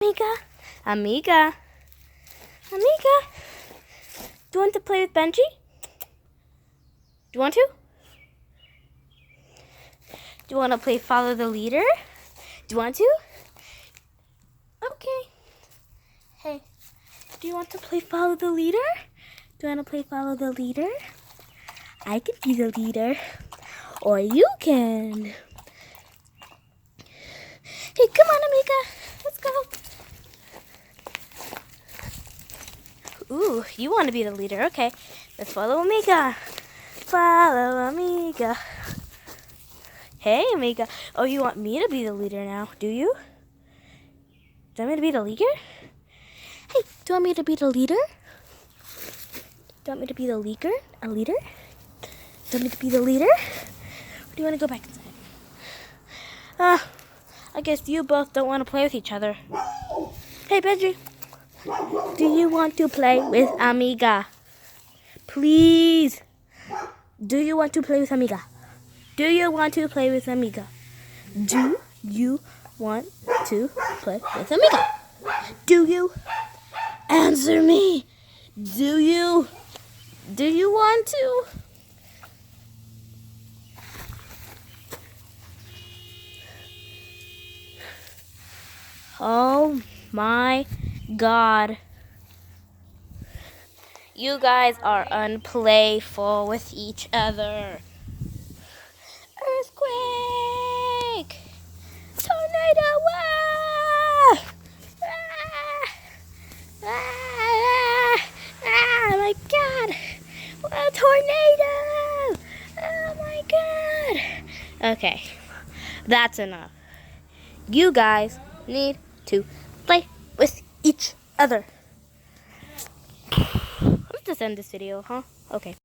Amiga, Amiga, Amiga. Do you want to play with Benji? Do you want to? Do you want to play follow the leader? Do you want to? Okay. Hey, do you want to play follow the leader? Do you want to play follow the leader? I could be the leader. Or you can. Hey, come on, Amiga. Let's go. Ooh, you want to be the leader. Okay, let's follow Amiga. Follow Amiga. Hey, Amiga. Oh, you want me to be the leader now, do you? Do you want me to be the leader? Hey, do you want me to be the leader? Do you want me to be the leader? A leader? Do you want me to be the leader? Or do you want to go back inside? I guess you both don't want to play with each other. Hey, Benji. Do you want to play with Amiga? Please. Do you want to play with Amiga? Do you want to play with Amiga? Do you want to play with Amiga? Do you? Answer me. Do you? Do you want to? Oh my God. You guys are unplayful with each other. Earthquake! Tornado! Ah! Ah! Ah! Ah! My God! What a tornado! Oh my God! Okay, that's enough. You guys need to play with each other. Let's just end this video, huh? Okay.